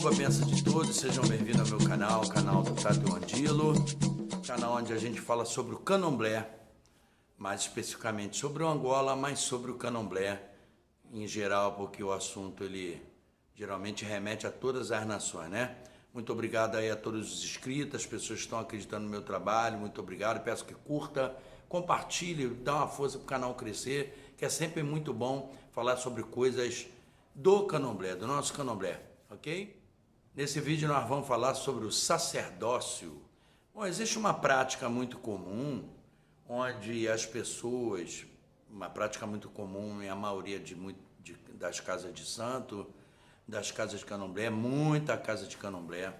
chuva, benção de todos, sejam bem-vindos ao meu canal, o canal do Tátio Andilo, canal onde a gente fala sobre o candomblé, mais especificamente sobre o Angola, mas sobre o candomblé em geral, porque o assunto ele geralmente remete a todas as nações, né? Muito obrigado aí a todos os inscritos, as pessoas que estão acreditando no meu trabalho, muito obrigado, peço que curta, compartilhe, dá uma força para o canal crescer, que é sempre muito bom falar sobre coisas do candomblé, do nosso candomblé, ok? Nesse vídeo nós vamos falar sobre o sacerdócio. Bom, existe uma prática muito comum, onde as pessoas, uma prática muito comum em a maioria das casas de santo, das casas de candomblé, muita casa de candomblé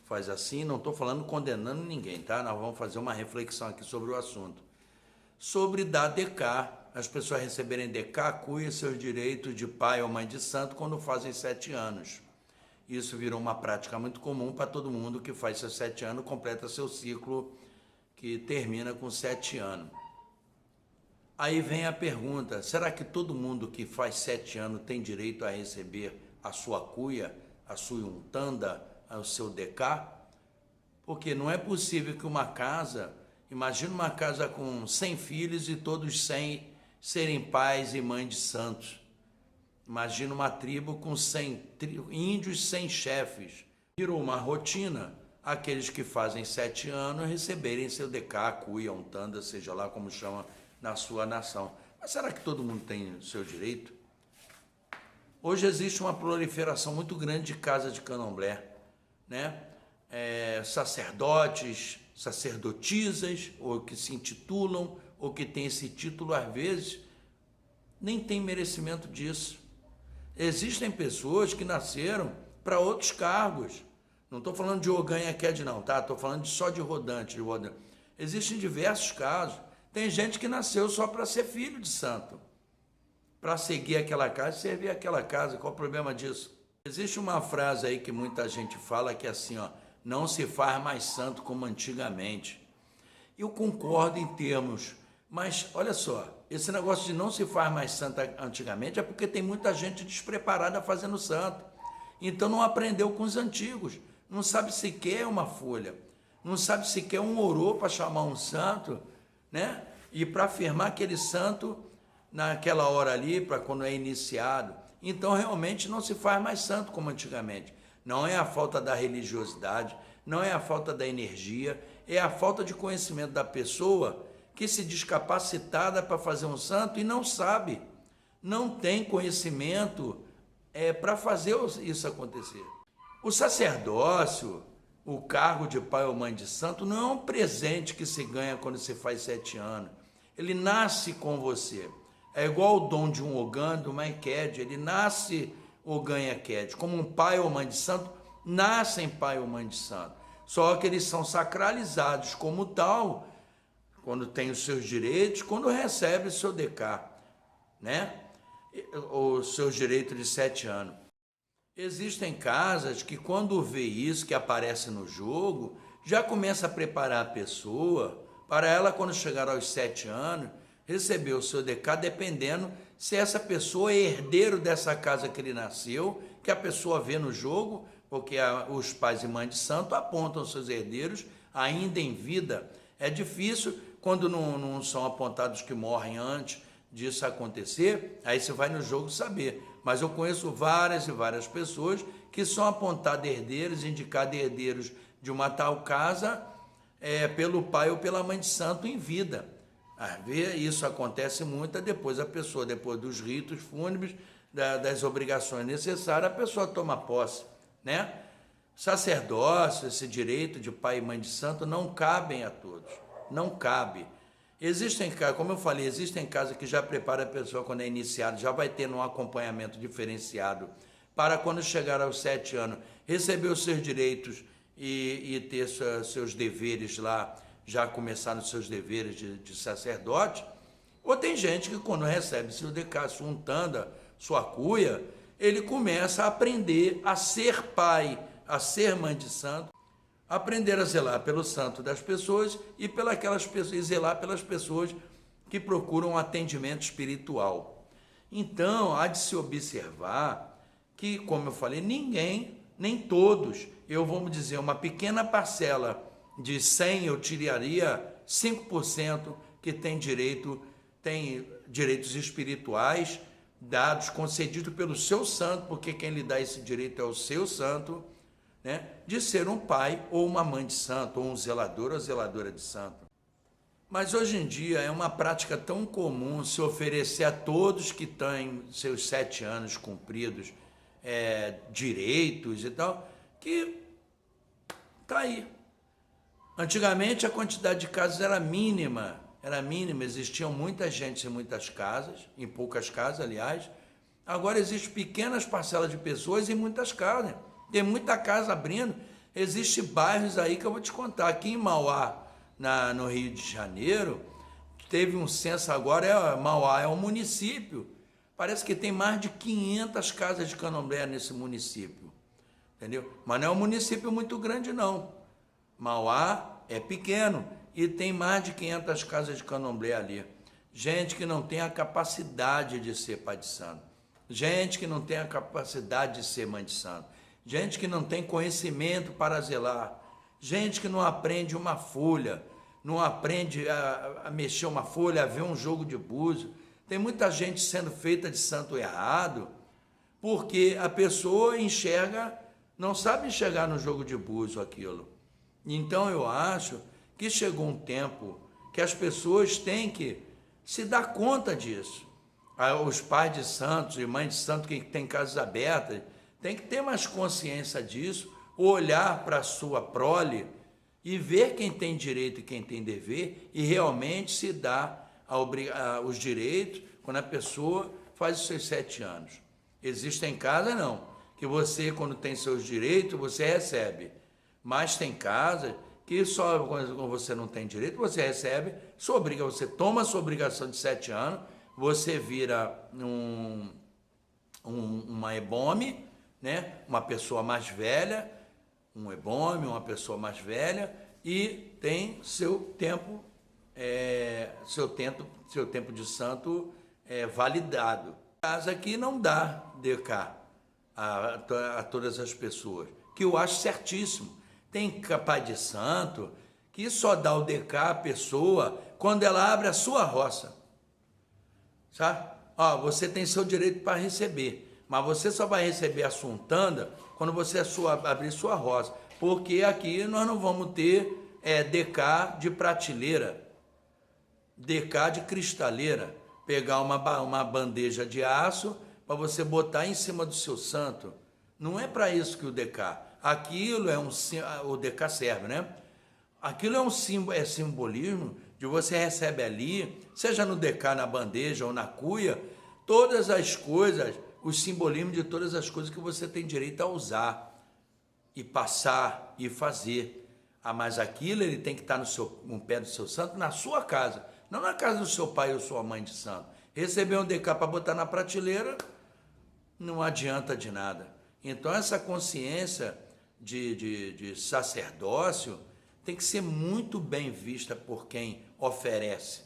faz assim, não estou falando condenando ninguém, tá? Nós vamos fazer uma reflexão aqui sobre o assunto. Sobre dar DK, as pessoas receberem DK, cuia seus direitos de pai ou mãe de santo quando fazem 7 anos. Isso virou uma prática muito comum para todo mundo que faz seus 7 anos, completa seu ciclo que termina com 7 anos. Aí vem a pergunta, será que todo mundo que faz 7 anos tem direito a receber a sua cuia, a sua untanda, o seu DK? Porque não é possível que uma casa, imagina uma casa com 100 filhos e todos 100 serem pais e mães de santos. Imagina uma tribo com 100 índios, 100 chefes. Virou uma rotina aqueles que fazem 7 anos receberem seu DK, cuia, untanda, seja lá como chama na sua nação. Mas será que todo mundo tem o seu direito? Hoje existe uma proliferação muito grande de casas de candomblé, né? Sacerdotes, sacerdotisas, ou que se intitulam, ou que têm esse título, às vezes, nem tem merecimento disso. Existem pessoas que nasceram para outros cargos. Não estou falando de Oganha-Qued não, tá? Estou falando só de rodante, Existem diversos casos. Tem gente que nasceu só para ser filho de santo, para seguir aquela casa e servir aquela casa. Qual o problema disso? Existe uma frase aí que muita gente fala que é assim, ó, não se faz mais santo como antigamente. Eu concordo em termos, mas olha só, esse negócio de não se faz mais santo antigamente é porque tem muita gente despreparada fazendo santo. Então não aprendeu com os antigos, não sabe sequer uma folha, não sabe sequer um orô para chamar um santo, né? E para afirmar aquele santo naquela hora ali, para quando é iniciado. Então realmente não se faz mais santo como antigamente. Não é a falta da religiosidade, não é a falta da energia, é a falta de conhecimento da pessoa que se diz capacitada para fazer um santo e não sabe, não tem conhecimento para fazer isso acontecer. O sacerdócio, o cargo de pai ou mãe de santo, não é um presente que se ganha quando se faz 7 anos. Ele nasce com você. É igual o dom de um Ogã, de uma Qued, ele nasce Oganha-Qued. Como um pai ou mãe de santo, nascem pai ou mãe de santo. Só que eles são sacralizados como tal, quando tem os seus direitos, quando recebe o seu DK, né? Os seus direitos de 7 anos. Existem casas que quando vê isso, que aparece no jogo, já começa a preparar a pessoa para ela, quando chegar aos 7 anos, receber o seu DK, dependendo se essa pessoa é herdeiro dessa casa que ele nasceu, que a pessoa vê no jogo, porque os pais e mães de santo apontam seus herdeiros ainda em vida. É difícil quando não são apontados que morrem antes disso acontecer, aí você vai no jogo saber. Mas eu conheço várias e várias pessoas que são apontadas herdeiros, indicados herdeiros de uma tal casa pelo pai ou pela mãe de santo em vida. Às vezes isso acontece muito, depois a pessoa, depois dos ritos fúnebres, das obrigações necessárias, a pessoa toma posse, né? Sacerdócio, esse direito de pai e mãe de santo não cabem a todos, não cabe. Existem, como eu falei, existem casas que já preparam a pessoa quando é iniciado, já vai ter um acompanhamento diferenciado para quando chegar aos 7 anos, receber os seus direitos e ter seus deveres lá, já começaram os seus deveres de sacerdote. Ou tem gente que quando recebe seu DK, sua untanda, sua cuia, ele começa a aprender a ser pai, a ser mãe de santo, aprender a zelar pelo santo das pessoas e zelar pelas pessoas que procuram atendimento espiritual. Então, há de se observar que, como eu falei, ninguém Nem todos, eu vou dizer, uma pequena parcela de 100 eu tiraria 5% que tem direitos espirituais dados, concedidos pelo seu santo, porque quem lhe dá esse direito é o seu santo, né, de ser um pai ou uma mãe de santo, ou um zelador ou zeladora de santo. Mas hoje em dia é uma prática tão comum se oferecer a todos que têm seus 7 anos cumpridos direitos e tal, que está aí. Antigamente a quantidade de casas era mínima, existiam muita gente em muitas casas, em poucas casas, aliás. Agora existem pequenas parcelas de pessoas em muitas casas. Tem muita casa abrindo. Existem bairros aí que eu vou te contar. Aqui em Mauá, no Rio de Janeiro, teve um censo agora, Mauá é um município. Parece que tem mais de 500 casas de candomblé nesse município. Entendeu? Mas não é um município muito grande, não. Mauá é pequeno e tem mais de 500 casas de candomblé ali. Gente que não tem a capacidade de ser pai de santo. Gente que não tem a capacidade de ser mãe de santo. Gente que não tem conhecimento para zelar. Gente que não aprende uma folha, não aprende a mexer uma folha, a ver um jogo de búzio. Tem muita gente sendo feita de santo errado, porque a pessoa não sabe enxergar no jogo de búzio aquilo. Então eu acho que chegou um tempo que as pessoas têm que se dar conta disso. Os pais de santos e mães de santos que têm casas abertas têm que ter mais consciência disso, olhar para a sua prole e ver quem tem direito e quem tem dever e realmente se dar os direitos quando a pessoa faz os seus 7 anos. Existem casas, não, que você, quando tem seus direitos, você recebe. Mas tem casas que só quando você não tem direito, você recebe, você toma a sua obrigação de 7 anos, você vira uma ebome, né? Uma pessoa mais velha, um ebome, uma pessoa mais velha, e tem seu tempo de santo validado. Casa que não dá DK a todas as pessoas, que eu acho certíssimo. Tem pai de santo que só dá o DK à pessoa quando ela abre a sua roça. Sabe? Você tem seu direito para receber, mas você só vai receber a sua untanda quando você abrir sua roça. Porque aqui nós não vamos ter DK de prateleira, DK de cristaleira. Pegar uma bandeja de aço para você botar em cima do seu santo. Não é para isso que o DK. Aquilo o DK serve, né? Aquilo é simbolismo de você recebe ali, seja no DK, na bandeja ou na cuia, todas as coisas, os simbolismos de todas as coisas que você tem direito a usar e passar e fazer. Mas aquilo ele tem que estar no pé do seu santo, na sua casa, não na casa do seu pai ou sua mãe de santo. Receber um DK para botar na prateleira não adianta de nada. Então essa consciência de sacerdócio tem que ser muito bem vista por quem oferece,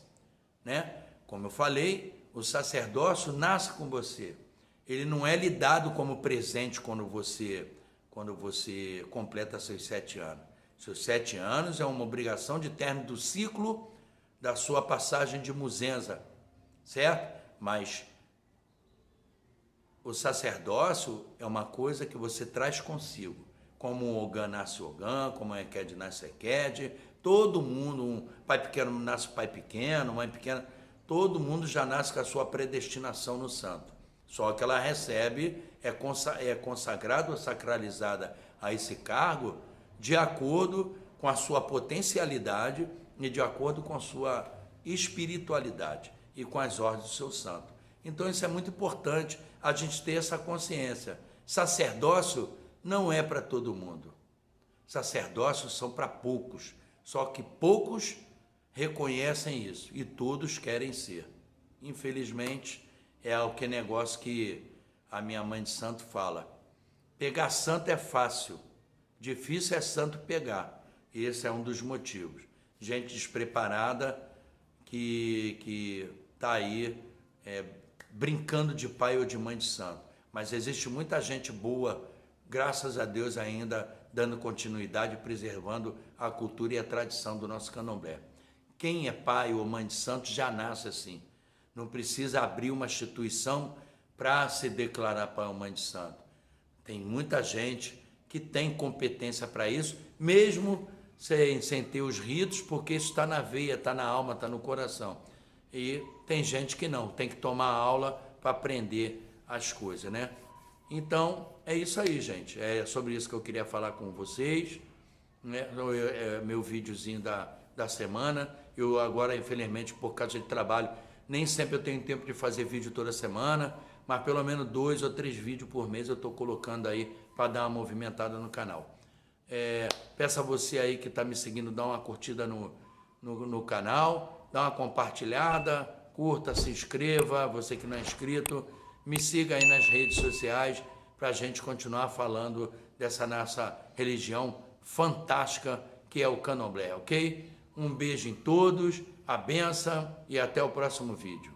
né? Como eu falei, o sacerdócio nasce com você. Ele não é lhe dado como presente quando você completa seus 7 anos. Seus 7 anos é uma obrigação de término do ciclo da sua passagem de muzenza, certo? Mas o sacerdócio é uma coisa que você traz consigo. Como o Ogã nasce Ogã, como a Eked nasce Eked, todo mundo, um pai pequeno nasce pai pequeno, mãe pequena, todo mundo já nasce com a sua predestinação no santo. Só que ela recebe, é consagrada ou sacralizada a esse cargo de acordo com a sua potencialidade e de acordo com a sua espiritualidade e com as ordens do seu santo. Então isso é muito importante, a gente ter essa consciência. Sacerdócio não é para todo mundo. Sacerdócios são para poucos, só que poucos reconhecem isso e todos querem ser. Infelizmente, é o negócio que a minha mãe de santo fala. Pegar santo é fácil, difícil é santo pegar. Esse é um dos motivos. Gente despreparada que está aí brincando de pai ou de mãe de santo. Mas existe muita gente boa graças a Deus ainda dando continuidade, preservando a cultura e a tradição do nosso candomblé. Quem é pai ou mãe de santo já nasce assim. Não precisa abrir uma instituição para se declarar pai ou mãe de santo. Tem muita gente que tem competência para isso, mesmo sem ter os ritos, porque isso está na veia, está na alma, está no coração. E tem gente que não, tem que tomar aula para aprender as coisas, né? Então, é isso aí, gente. É sobre isso que eu queria falar com vocês, né? Meu videozinho da semana. Eu agora, infelizmente, por causa de trabalho, nem sempre eu tenho tempo de fazer vídeo toda semana, mas pelo menos 2 ou 3 vídeos por mês eu estou colocando aí para dar uma movimentada no canal. Peço a você aí que está me seguindo, dá uma curtida no canal, dá uma compartilhada, curta, se inscreva, você que não é inscrito, me siga aí nas redes sociais para a gente continuar falando dessa nossa religião fantástica que é o candomblé, ok? Um beijo em todos, a benção e até o próximo vídeo.